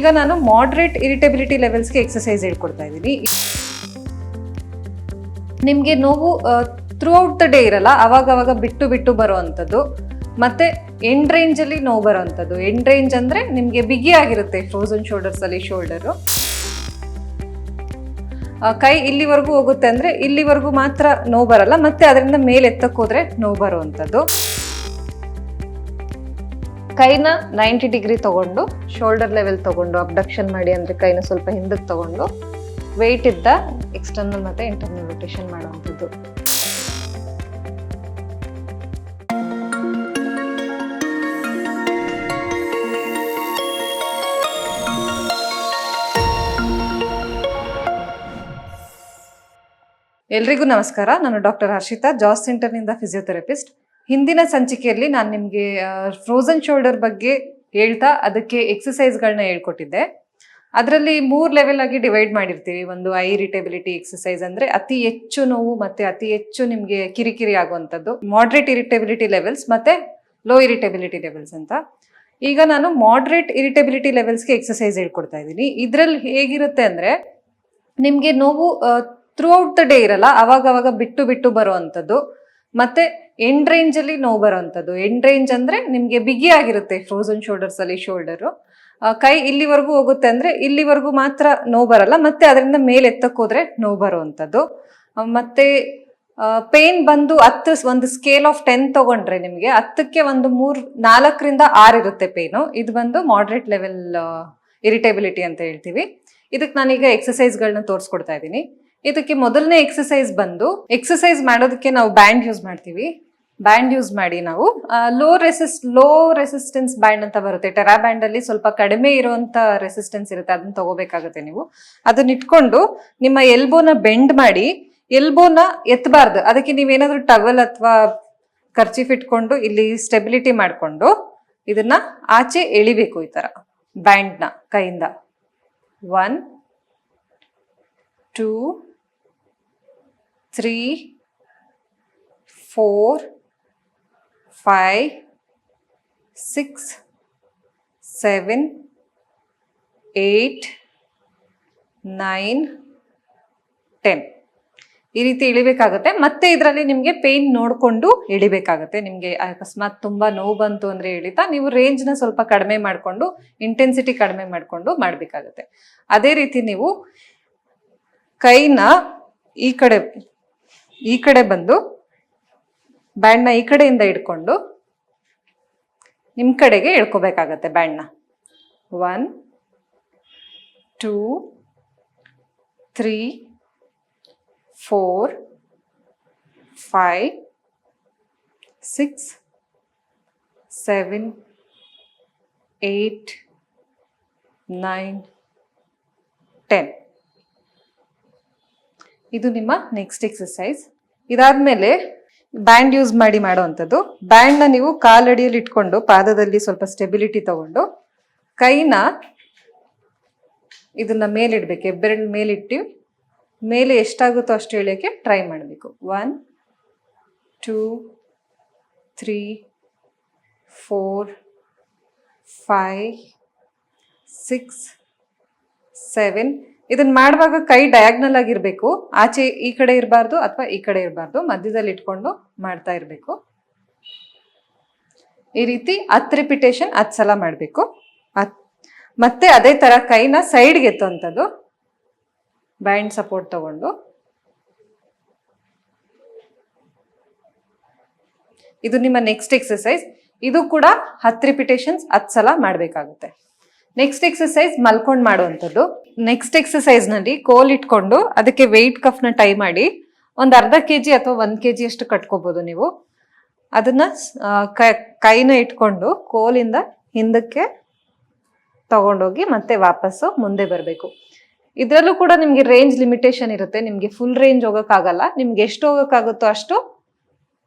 ಈಗ ನಾನು moderate irritability ಲೆವೆಲ್ಸ್ಗೆ exercise ಹೇಳ್ಕೊಡ್ತಾ ಇದ್ದೀನಿ. ನಿಮಗೆ ನೋವು ಥ್ರೂ ಔಟ್ ದ ಡೇ ಇರಲ್ಲ, ಅವಾಗ ಬಿಟ್ಟು ಬಿಟ್ಟು ಬರುವಂಥದ್ದು. ಮತ್ತೆ ಎಂಡ್ ರೇಂಜ್ ಅಲ್ಲಿ ನೋವು ಬರುವಂಥದ್ದು. ಎಂಡ್ ರೇಂಜ್ ಅಂದ್ರೆ ನಿಮಗೆ ಬಿಗಿ ಆಗಿರುತ್ತೆ ಫ್ರೋಸನ್ ಶೋಲ್ಡರ್ಸ್ ಅಲ್ಲಿ ಶೋಲ್ಡರು. ಕೈ ಇಲ್ಲಿವರೆಗೂ ಹೋಗುತ್ತೆ ಅಂದ್ರೆ ಇಲ್ಲಿವರೆಗೂ ಮಾತ್ರ ನೋವು ಬರಲ್ಲ, ಮತ್ತೆ ಅದರಿಂದ ಮೇಲೆ ಎತ್ತಕ್ಕೆ ಹೋದ್ರೆ ನೋವು ಬರುವಂಥದ್ದು. ಕೈನ 90 ಡಿಗ್ರಿ ತಗೊಂಡು ಶೋಲ್ಡರ್ ಲೆವೆಲ್ ತಗೊಂಡು ಅಬ್ಡಕ್ಷನ್ ಮಾಡಿ, ಅಂದ್ರೆ ಕೈನ ಸ್ವಲ್ಪ ಹಿಂದಕ್ಕೆ ತಗೊಂಡು ವೆಯ್ಟ್ ಇದ್ದ ಎಕ್ಸ್ಟರ್ನಲ್ ಮತ್ತೆ ಇಂಟರ್ನಲ್ ರೊಟೇಷನ್ ಮಾಡುವಂಥದ್ದು. ಎಲ್ರಿಗೂ ನಮಸ್ಕಾರ. ನಾನು ಡಾಕ್ಟರ್ ಹರ್ಷಿತಾ, ಜಾಸ್ ಸೆಂಟರ್ನಿಂದ ಫಿಸಿಯೋಥೆರಪಿಸ್ಟ್. ಹಿಂದಿನ ಸಂಚಿಕೆಯಲ್ಲಿ ನಾನು ನಿಮಗೆ ಫ್ರೋಸನ್ ಶೋಲ್ಡರ್ ಬಗ್ಗೆ ಹೇಳ್ತಾ ಅದಕ್ಕೆ ಎಕ್ಸಸೈಸ್ಗಳನ್ನ ಹೇಳ್ಕೊಟ್ಟಿದ್ದೆ. ಅದರಲ್ಲಿ 3 ಲೆವೆಲ್ ಆಗಿ ಡಿವೈಡ್ ಮಾಡಿರ್ತೀವಿ. ಒಂದು ಐ ಇರಿಟಬಿಲಿಟಿ ಎಕ್ಸಸೈಸ್, ಅಂದ್ರೆ ಅತಿ ಹೆಚ್ಚು ನೋವು ಮತ್ತೆ ಅತಿ ಹೆಚ್ಚು ನಿಮಗೆ ಕಿರಿಕಿರಿ ಆಗುವಂಥದ್ದು. ಮಾಡ್ರೇಟ್ ಇರಿಟಬಿಲಿಟಿ ಲೆವೆಲ್ಸ್ ಮತ್ತೆ ಲೋ ಇರಿಟಬಿಲಿಟಿ ಲೆವೆಲ್ಸ್ ಅಂತ. ಈಗ ನಾನು ಮಾಡ್ರೇಟ್ ಇರಿಟಬಿಲಿಟಿ ಲೆವೆಲ್ಸ್ಗೆ ಎಕ್ಸಸೈಸ್ ಹೇಳ್ಕೊಡ್ತಾ ಇದ್ದೀನಿ. ಇದರಲ್ಲಿ ಹೇಗಿರುತ್ತೆ ಅಂದ್ರೆ ನಿಮಗೆ ನೋವು ಥ್ರೂ ಔಟ್ ದ ಡೇ ಇರಲ್ಲ, ಅವಾಗ ಬಿಟ್ಟು ಬಿಟ್ಟು ಬರುವಂಥದ್ದು. ಮತ್ತೆ ಎಂಡ್ ರೇಂಜ್ ಅಲ್ಲಿ ನೋವು ಬರುವಂಥದ್ದು. ಎಂಡ್ ರೇಂಜ್ ಅಂದ್ರೆ ನಿಮಗೆ ಬಿಗಿ ಆಗಿರುತ್ತೆ ಫ್ರೋಸನ್ ಶೋಲ್ಡರ್ಸ್ ಅಲ್ಲಿ ಶೋಲ್ಡರು. ಕೈ ಇಲ್ಲಿವರೆಗೂ ಹೋಗುತ್ತೆ ಅಂದ್ರೆ ಇಲ್ಲಿವರೆಗೂ ಮಾತ್ರ ನೋವು ಬರಲ್ಲ, ಮತ್ತೆ ಅದರಿಂದ ಮೇಲೆ ಎತ್ತಕ್ಕೆ ಹೋದ್ರೆ ನೋವು ಬರುವಂಥದ್ದು. ಮತ್ತೆ ಪೇನ್ ಬಂದು 10, ಒಂದು ಸ್ಕೇಲ್ ಆಫ್ 10 ತಗೊಂಡ್ರೆ ನಿಮಗೆ 10ಕ್ಕೆ ಒಂದು 4 ರಿಂದ 6 ಇರುತ್ತೆ ಪೇನು. ಇದು ಬಂದು ಮಾಡ್ರೇಟ್ ಲೆವೆಲ್ ಇರಿಟಬಿಲಿಟಿ ಅಂತ ಹೇಳ್ತೀವಿ. ಇದಕ್ಕೆ ನಾನೀಗ ಎಕ್ಸಸೈಸ್ಗಳನ್ನ ತೋರಿಸ್ಕೊಡ್ತಾ ಇದ್ದೀನಿ. ಇದಕ್ಕೆ ಮೊದಲನೇ ಎಕ್ಸಸೈಸ್ ಮಾಡೋದಕ್ಕೆ ನಾವು ಬ್ಯಾಂಡ್ ಯೂಸ್ ಮಾಡ್ತೀವಿ. ಬ್ಯಾಂಡ್ ಯೂಸ್ ಮಾಡಿ ನಾವು ಲೋ ರೆಸಿಸ್ಟೆನ್ಸ್ ಬ್ಯಾಂಡ್ ಅಂತ ಬರುತ್ತೆ. ಟೆರಾ ಬ್ಯಾಂಡ್ ಅಲ್ಲಿ ಸ್ವಲ್ಪ ಕಡಿಮೆ ಇರುವಂತ ರೆಸಿಸ್ಟೆನ್ಸ್ ಇರುತ್ತೆ, ಅದನ್ನ ತಗೋಬೇಕಾಗುತ್ತೆ ನೀವು. ಅದನ್ನ ಇಟ್ಕೊಂಡು ನಿಮ್ಮ ಎಲ್ಬೋನ ಬೆಂಡ್ ಮಾಡಿ, ಎಲ್ಬೋನ ಎತ್ತಬಾರ್ದು. ಅದಕ್ಕೆ ನೀವೇನಾದ್ರೂ ಟವಲ್ ಅಥವಾ ಕರ್ಚೀಫ್ ಇಟ್ಕೊಂಡು ಇಲ್ಲಿ ಸ್ಟೆಬಿಲಿಟಿ ಮಾಡ್ಕೊಂಡು ಇದನ್ನ ಆಚೆ ಎಳಿಬೇಕು. ಈ ತರ ಬ್ಯಾಂಡ್ನ ಕೈಯಿಂದ 1 2 3 4 5 6 7 8 9 10 ಈ ರೀತಿ ಇಳಿಬೇಕಾಗುತ್ತೆ. ಮತ್ತೆ ಇದರಲ್ಲಿ ನಿಮಗೆ ಪೇನ್ ನೋಡಿಕೊಂಡು ಇಳಿಬೇಕಾಗುತ್ತೆ. ನಿಮಗೆ ಅಕಸ್ಮಾತ್ ತುಂಬಾ ನೋವು ಬಂತು ಅಂದ್ರೆ ಇಳಿತಾ ನೀವು ರೇಂಜ್ನ ಸ್ವಲ್ಪ ಕಡಿಮೆ ಮಾಡಿಕೊಂಡು, ಇಂಟೆನ್ಸಿಟಿ ಕಡಿಮೆ ಮಾಡಿಕೊಂಡು ಮಾಡಬೇಕಾಗುತ್ತೆ. ಅದೇ ರೀತಿ ನೀವು ಕೈನ ಈ ಕಡೆ ಬಂದು ಬ್ಯಾಂಡ್ನ ಈ ಕಡೆಯಿಂದ ಇಟ್ಕೊಂಡು ನಿಮ್ಮ ಕಡೆಗೆ ಎಳ್ಕೋಬೇಕಾಗತ್ತೆ ಬ್ಯಾಂಡ್ನ. 1 2 3 4 5 6 7 8 9 10. ಇದು ನಿಮ್ಮ ನೆಕ್ಸ್ಟ್ ಎಕ್ಸಸೈಸ್. ಇದಾದ್ಮೇಲೆ ಬ್ಯಾಂಡ್ ಯೂಸ್ ಮಾಡಿ ಮಾಡುವಂಥದ್ದು. ಬ್ಯಾಂಡ್ನ ನೀವು ಕಾಲಡಿಯಲ್ಲಿ ಇಟ್ಕೊಂಡು ಪಾದದಲ್ಲಿ ಸ್ವಲ್ಪ ಸ್ಟೆಬಿಲಿಟಿ ತಗೊಂಡು ಕೈನ ಇದನ್ನ ಮೇಲಿಡ್ಬೇಕು. ಹೆಬ್ಬೆರಳು ಮೇಲಿಟ್ಟು ಮೇಲೆ ಎಷ್ಟಾಗುತ್ತೋ ಅಷ್ಟು ಎಳೆಯೋಕ್ಕೆ ಟ್ರೈ ಮಾಡಬೇಕು. 1 2 3 4 5 6 7. ಇದನ್ನ ಮಾಡುವಾಗ ಕೈ ಡಯಾಗ್ನಲ್ ಆಗಿರ್ಬೇಕು. ಆಚೆ ಈ ಕಡೆ ಇರಬಾರ್ದು ಅಥವಾ ಈ ಕಡೆ ಇರಬಾರ್ದು, ಮಧ್ಯದಲ್ಲಿ ಇಟ್ಕೊಂಡು ಮಾಡ್ತಾ ಇರಬೇಕು. ಈ ರೀತಿ 10 ರಿಪಿಟೇಷನ್ 10 ಸಲ ಮಾಡಬೇಕು. ಮತ್ತೆ ಅದೇ ತರ ಕೈನ ಸೈಡ್ಗೆ ಎತ್ತುವಂಥದ್ದು, ಬ್ಯಾಂಡ್ ಸಪೋರ್ಟ್ ತಗೊಂಡು. ಇದು ನಿಮ್ಮ ನೆಕ್ಸ್ಟ್ ಎಕ್ಸಸೈಸ್. ಇದು ಕೂಡ 10 ರಿಪಿಟೇಷನ್ಸ್ 10 ಸಲ ಮಾಡಬೇಕಾಗುತ್ತೆ. ನೆಕ್ಸ್ಟ್ ಎಕ್ಸಸೈಸ್ ಮಲ್ಕೊಂಡು ಮಾಡುವಂಥದ್ದು. ನೆಕ್ಸ್ಟ್ ಎಕ್ಸಸೈಸ್ ನಲ್ಲಿ ಕೋಲ್ ಇಟ್ಕೊಂಡು ಅದಕ್ಕೆ ವೆಯ್ಟ್ ಕಫ್ನ ಟೈ ಮಾಡಿ ಒಂದು ಅರ್ಧ kg ಅಥವಾ 1 kg ಅಷ್ಟು ಕಟ್ಕೋಬಹುದು ನೀವು. ಅದನ್ನ ಕೈನ ಇಟ್ಕೊಂಡು ಕೋಲಿಂದ ಹಿಂದಕ್ಕೆ ತಗೊಂಡೋಗಿ ಮತ್ತೆ ವಾಪಸ್ಸು ಮುಂದೆ ಬರಬೇಕು. ಇದರಲ್ಲೂ ಕೂಡ ನಿಮ್ಗೆ ರೇಂಜ್ ಲಿಮಿಟೇಷನ್ ಇರುತ್ತೆ. ನಿಮ್ಗೆ ಫುಲ್ ರೇಂಜ್ ಹೋಗೋಕ್ಕಾಗಲ್ಲ. ನಿಮ್ಗೆ ಎಷ್ಟು ಹೋಗೋಕ್ಕಾಗುತ್ತೋ ಅಷ್ಟು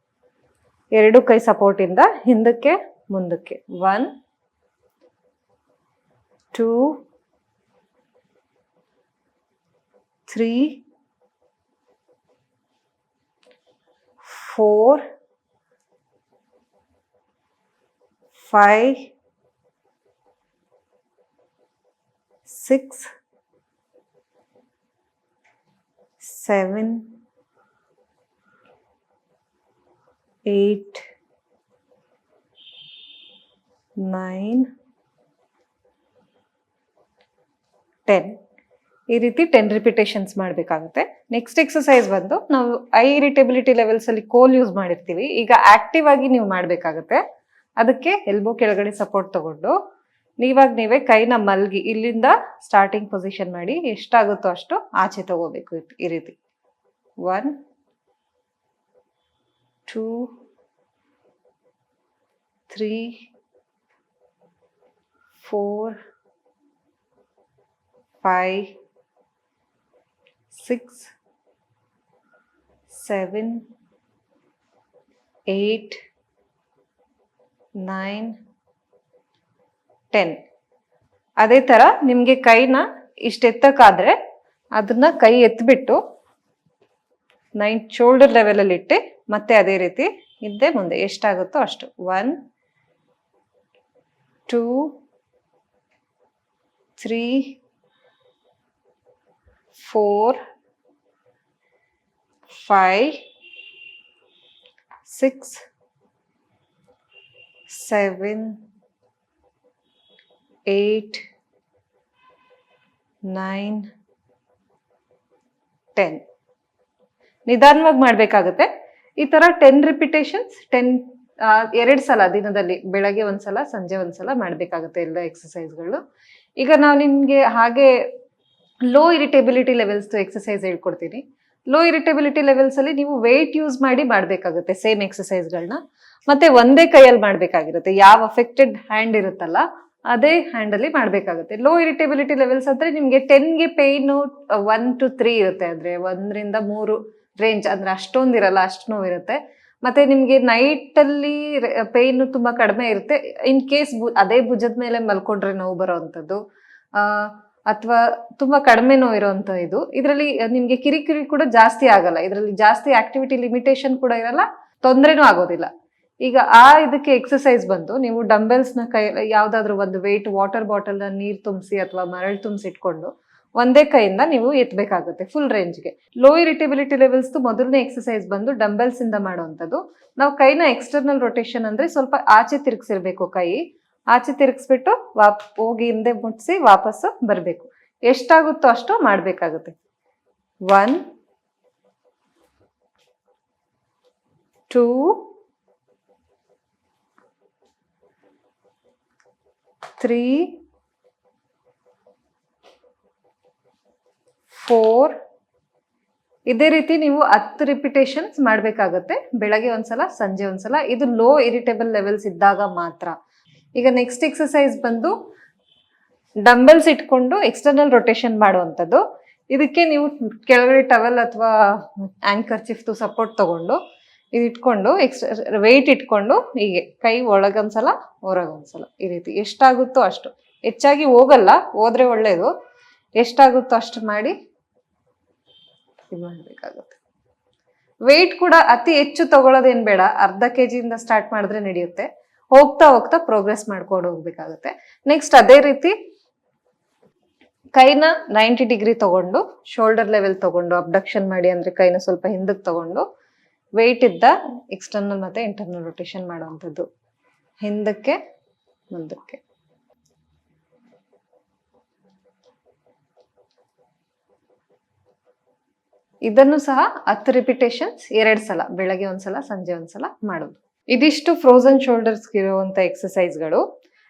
2 ಕೈ ಸಪೋರ್ಟ್ ಇಂದ ಹಿಂದಕ್ಕೆ ಮುಂದಕ್ಕೆ. 1 2 3 4 5 6, 7, 8, 9, 10. ಈ ರೀತಿ 10 ರಿಪಿಟೇಷನ್ಸ್ ಮಾಡಬೇಕಾಗುತ್ತೆ. ನೆಕ್ಸ್ಟ್ ಎಕ್ಸಸೈಸ್ ಬಂದು ನಾವು ಐ ಇರಿಟಬಿಲಿಟಿ ಲೆವೆಲ್ಸ್ ಅಲ್ಲಿ ಕೋಲ್ ಯೂಸ್ ಮಾಡಿರ್ತೀವಿ. ಈಗ ಆಕ್ಟಿವ್ ಆಗಿ ನೀವು ಮಾಡಬೇಕಾಗುತ್ತೆ. ಅದಕ್ಕೆ ಎಲ್ಬೋ ಕೆಳಗಡೆ ಸಪೋರ್ಟ್ ತಗೊಂಡು ನೀವೇ ಕೈನ ಮಲ್ಗಿ ಇಲ್ಲಿಂದ ಸ್ಟಾರ್ಟಿಂಗ್ ಪೊಸಿಷನ್ ಮಾಡಿ ಎಷ್ಟಾಗುತ್ತೋ ಅಷ್ಟು ಆಚೆ ತಗೋಬೇಕು. ಈ ರೀತಿ 1, 2, 3, 4, 5, 6, 7, 8, 9, 10. ಅದೇ ತರ ನಿಮ್ಗೆ ಕೈನ ಇಷ್ಟು ಎತ್ತಕ್ಕಾದ್ರೆ ಅದನ್ನ ಕೈ ಎತ್ಬಿಟ್ಟು 9 ಶೋಲ್ಡರ್ ಲೆವೆಲ್ ಅಲ್ಲಿ ಇಟ್ಟು ಮತ್ತೆ ಅದೇ ರೀತಿ ಹಿಂದೆ ಮುಂದೆ ಎಷ್ಟಾಗುತ್ತೋ ಅಷ್ಟು 1, 2, 3, 4, 5, 6, 7, 8, 9, 10. ನಿಧಾನವಾಗಿ ಮಾಡ್ಬೇಕಾಗುತ್ತೆ. ಈ ತರ 10 ರಿಪಿಟೇಷನ್ಸ್ 2 ಸಲ ದಿನದಲ್ಲಿ ಬೆಳಗ್ಗೆ ಒಂದ್ಸಲ ಸಂಜೆ ಒಂದ್ಸಲ ಮಾಡ್ಬೇಕಾಗುತ್ತೆ ಎಲ್ಲ ಎಕ್ಸಸೈಸ್ಗಳು. ಈಗ ನಾವು ನಿಮ್ಗೆ ಹಾಗೆ ಲೋ ಇರಿಟೇಬಿಲಿಟಿ ಲೆವೆಲ್ಸ್ ಎಕ್ಸಸೈಸ್ ಹೇಳ್ಕೊಡ್ತೀನಿ. ಲೋ ಇರಿಟೇಬಿಲಿಟಿ ಲೆವೆಲ್ಸ್ ಅಲ್ಲಿ ನೀವು ವೇಟ್ ಯೂಸ್ ಮಾಡಿ ಮಾಡ್ಬೇಕಾಗುತ್ತೆ ಸೇಮ್ ಎಕ್ಸಸೈಸ್ಗಳನ್ನ. ಮತ್ತೆ ಒಂದೇ ಕೈಯಲ್ಲಿ ಮಾಡ್ಬೇಕಾಗಿರುತ್ತೆ. ಯಾವ ಅಫೆಕ್ಟೆಡ್ ಹ್ಯಾಂಡ್ ಇರುತ್ತಲ್ಲ ಅದೇ ಹ್ಯಾಂಡ್ ಅಲ್ಲಿ ಮಾಡ್ಬೇಕಾಗುತ್ತೆ. ಲೋ ಇರಿಟೇಬಿಲಿಟಿ ಲೆವೆಲ್ಸ್ ಅಂದ್ರೆ ನಿಮ್ಗೆ 10ಗೆ ಪೇನ್ 1 to 3 ಇರುತ್ತೆ. ಅಂದ್ರೆ 1ರಿಂದ 3 ರೇಂಜ್ ಅಂದ್ರೆ ಅಷ್ಟೊಂದಿರಲ್ಲ, ಅಷ್ಟು ನೋವಿರುತ್ತೆ. ಮತ್ತೆ ನಿಮ್ಗೆ ನೈಟ್ ಅಲ್ಲಿ ಪೇನ್ ತುಂಬಾ ಕಡಿಮೆ ಇರುತ್ತೆ. ಇನ್ ಕೇಸ್ ಅದೇ ಭುಜದ ಮೇಲೆ ಮಲ್ಕೊಂಡ್ರೆ ನೋವು ಬರೋವಂಥದ್ದು ಅಥವಾ ತುಂಬಾ ಕಡಿಮೆ ನೋವು ಇರೋಂಥ ಇದು. ಇದರಲ್ಲಿ ನಿಮ್ಗೆ ಕಿರಿಕಿರಿ ಕೂಡ ಜಾಸ್ತಿ ಆಗಲ್ಲ. ಇದರಲ್ಲಿ ಜಾಸ್ತಿ ಆಕ್ಟಿವಿಟಿ ಲಿಮಿಟೇಷನ್ ಕೂಡ ಇರಲ್ಲ, ತೊಂದರೆನೂ ಆಗೋದಿಲ್ಲ. ಈಗ ಇದಕ್ಕೆ ಎಕ್ಸಸೈಸ್ ಬಂದು ನೀವು ಡಂಬೆಲ್ಸ್ ನ ಕೈ ಯಾವ್ದಾದ್ರು ಒಂದು ವೆಯ್ಟ್ ವಾಟರ್ ಬಾಟಲ್ ನ ನೀರ್ ತುಂಬಿಸಿ ಅಥವಾ ಮರಳು ತುಂಬಿಸಿ ಇಟ್ಕೊಂಡು ಒಂದೇ ಕೈಯಿಂದ ನೀವು ಎತ್ತಬೇಕಾಗುತ್ತೆ ಫುಲ್ ರೇಂಜ್ಗೆ. ಲೋ ಇರಿಟೇಬಿಲಿಟಿ ಲೆವೆಲ್ಸ್ ಮೊದಲನೇ ಎಕ್ಸಸೈಸ್ ಬಂದು ಡಂಬೆಲ್ಸ್ ಇಂದ ಮಾಡುವಂಥದ್ದು. ನಾವು ಕೈನ ಎಕ್ಸ್ಟರ್ನಲ್ ರೊಟೇಷನ್ ಅಂದ್ರೆ ಸ್ವಲ್ಪ ಆಚೆ ತಿರುಗಿಸಿರ್ಬೇಕು. ಕೈ ಆಚೆ ತಿರುಗಿಸ್ಬಿಟ್ಟು ಹೋಗಿ ಹಿಂದೆ ಮುಟ್ಸಿ ವಾಪಸ್ಸು ಬರ್ಬೇಕು. ಎಷ್ಟಾಗುತ್ತೋ ಅಷ್ಟು ಮಾಡ್ಬೇಕಾಗುತ್ತೆ. 1, 2, 3, 4. ಇದೇ ರೀತಿ ನೀವು 10 ರಿಪಿಟೇಷನ್ಸ್ ಮಾಡ್ಬೇಕಾಗತ್ತೆ. ಬೆಳಗ್ಗೆ ಒಂದ್ಸಲ ಸಂಜೆ ಒಂದ್ಸಲ. ಇದು ಲೋ ಇರಿಟೇಬಲ್ ಲೆವೆಲ್ಸ್ ಇದ್ದಾಗ ಮಾತ್ರ. ಈಗ ನೆಕ್ಸ್ಟ್ ಎಕ್ಸಸೈಸ್ ಬಂದು ಡಂಬೆಲ್ಸ್ ಇಟ್ಕೊಂಡು ಎಕ್ಸ್ಟರ್ನಲ್ ರೊಟೇಷನ್ ಮಾಡುವಂಥದ್ದು. ಇದಕ್ಕೆ ನೀವು ಕೆಳಗಡೆ ಟವೆಲ್ ಅಥವಾ ಆಂಕರ್ಚಿಫ್ ಸಪೋರ್ಟ್ ತಗೊಂಡು ಇದು ಇಟ್ಕೊಂಡು ವೆಯ್ಟ್ ಇಟ್ಕೊಂಡು ಹೀಗೆ ಕೈ ಒಳಗೊಂದ್ಸಲ ಹೊರಗೊಂದ್ಸಲ ಈ ರೀತಿ ಎಷ್ಟಾಗುತ್ತೋ ಅಷ್ಟು. ಹೆಚ್ಚಾಗಿ ಹೋಗಲ್ಲ, ಹೋದ್ರೆ ಒಳ್ಳೇದು. ಎಷ್ಟಾಗುತ್ತೋ ಅಷ್ಟು ಮಾಡಿ ಇದು ಮಾಡಬೇಕಾಗುತ್ತೆ. ವೆಯ್ಟ್ ಕೂಡ ಅತಿ ಹೆಚ್ಚು ತಗೊಳ್ಳೋದೇನ್ ಬೇಡ. ಅರ್ಧ ಕೆಜಿಯಿಂದ ಸ್ಟಾರ್ಟ್ ಮಾಡಿದ್ರೆ ನಡೆಯುತ್ತೆ. ಹೋಗ್ತಾ ಹೋಗ್ತಾ ಪ್ರೋಗ್ರೆಸ್ ಮಾಡ್ಕೊಂಡು ಹೋಗ್ಬೇಕಾಗುತ್ತೆ. ನೆಕ್ಸ್ಟ್ ಅದೇ ರೀತಿ ಕೈನ 90 ಡಿಗ್ರಿ ತಗೊಂಡು ಶೋಲ್ಡರ್ ಲೆವೆಲ್ ತಗೊಂಡು ಅಬ್ಡಕ್ಷನ್ ಮಾಡಿ, ಅಂದ್ರೆ ಕೈನ ಸ್ವಲ್ಪ ಹಿಂದಕ್ಕೆ ತಗೊಂಡು ವೆಯ್ಟ್ ಇದ್ದ ಎಕ್ಸ್ಟರ್ನಲ್ ಮತ್ತೆ ಇಂಟರ್ನಲ್ ರೊಟೇಷನ್ ಮಾಡುವಂಥದ್ದು. ಹಿಂದಕ್ಕೆ ಮುಂದಕ್ಕೆ. ಇದನ್ನು ಸಹ 10 ರಿಪಿಟೇಷನ್ಸ್ 2 ಸಲ ಬೆಳಗ್ಗೆ ಒಂದ್ಸಲ ಸಂಜೆ ಒಂದ್ಸಲ ಮಾಡೋದು. ಇದಿಷ್ಟು ಫ್ರೋಸನ್ ಶೋಲ್ಡರ್ಸ್ ಇರುವಂತ ಎಕ್ಸಸೈಸ್ಗಳು.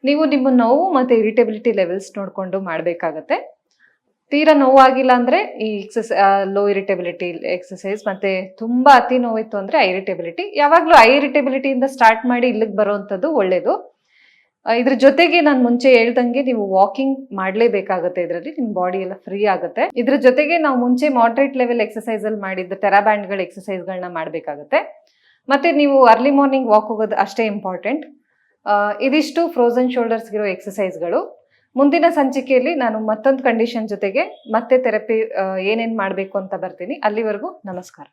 ನೀವು ನಿಮ್ಮ ನೋವು ಮತ್ತೆ ಇರಿಟೇಬಿಲಿಟಿ ಲೆವೆಲ್ಸ್ ನೋಡ್ಕೊಂಡು ಮಾಡ್ಬೇಕಾಗತ್ತೆ. ತೀರಾ ನೋವಾಗಿಲ್ಲ ಅಂದ್ರೆ ಈ ಲೋ ಇರಿಟೇಬಿಲಿಟಿ ಎಕ್ಸಸೈಸ್, ಮತ್ತೆ ತುಂಬಾ ಅತಿ ನೋವಿತ್ತು ಅಂದ್ರೆ ಇರಿಟೇಬಿಲಿಟಿ. ಯಾವಾಗ್ಲೂ ಇರಿಟೇಬಿಲಿಟಿಯಿಂದ ಸ್ಟಾರ್ಟ್ ಮಾಡಿ ಇಲ್ಲಿಗೆ ಬರುವಂತದ್ದು ಒಳ್ಳೇದು. ಇದ್ರ ಜೊತೆಗೆ ನಾನು ಮುಂಚೆ ಹೇಳ್ದಂಗೆ ನೀವು ವಾಕಿಂಗ್ ಮಾಡ್ಲೇಬೇಕಾಗುತ್ತೆ. ಇದರಲ್ಲಿ ನಿಮ್ ಬಾಡಿ ಎಲ್ಲ ಫ್ರೀ ಆಗುತ್ತೆ. ಇದ್ರ ಜೊತೆಗೆ ನಾವು ಮುಂಚೆ ಮಾಡರೇಟ್ ಲೆವೆಲ್ ಎಕ್ಸಸೈಸ್ ಅಲ್ಲಿ ಮಾಡಿದ್ದ ಟೆರಾಬ್ಯಾಂಡ್ ಗಳ ಎಕ್ಸಸೈಸ್ ಗಳನ್ನ ಮಾಡ್ಬೇಕಾಗತ್ತೆ. ಮತ್ತೆ ನೀವು ಅರ್ಲಿ ಮಾರ್ನಿಂಗ್ ವಾಕ್ ಹೋಗೋದು ಅಷ್ಟೇ ಇಂಪಾರ್ಟೆಂಟ್. ಇದಿಷ್ಟು ಫ್ರೋಸನ್ ಶೋಲ್ಡರ್ಸ್ ಇರೋ ಎಕ್ಸಸೈಸ್ಗಳು. ಮುಂದಿನ ಸಂಚಿಕೆಯಲ್ಲಿ ನಾನು ಮತ್ತೊಂದು ಕಂಡೀಷನ್ ಜೊತೆಗೆ ಮತ್ತೆ ಥೆರಪಿ ಏನೇನ್ ಮಾಡ್ಬೇಕು ಅಂತ ಬರ್ತೀನಿ. ಅಲ್ಲಿವರೆಗೂ ನಮಸ್ಕಾರ.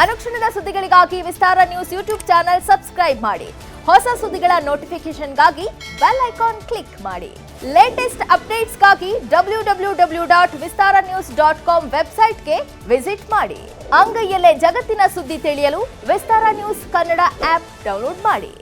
ಅನುಕ್ಷಣದ ಸುದ್ದಿಗಳಿಗಾಗಿ ವಿಸ್ತಾರ ನ್ಯೂಸ್ ಯೂಟ್ಯೂಬ್ ಚಾನೆಲ್ ಸಬ್ಸ್ಕ್ರೈಬ್ ಮಾಡಿ. ಹೊಸ ಸುದ್ದಿಗಳ ನೋಟಿಫಿಕೇಶನ್ಗಾಗಿ ಬೆಲ್ ಐಕಾನ್ ಕ್ಲಿಕ್ ಮಾಡಿ. ಲೇಟೆಸ್ಟ್ ಅಪ್ಡೇಟ್ಸ್ಗಾಗಿ www.vistaranews.com ವೆಬ್ಸೈಟ್ಗೆ ವಿಸಿಟ್ ಮಾಡಿ. ಅಂಗೈಯಲ್ಲೇ ಜಗತ್ತಿನ ಸುದ್ದಿ ತಿಳಿಯಲು ವಿಸ್ತಾರ ನ್ಯೂಸ್ ಕನ್ನಡ ಆಪ್ ಡೌನ್ಲೋಡ್ ಮಾಡಿ.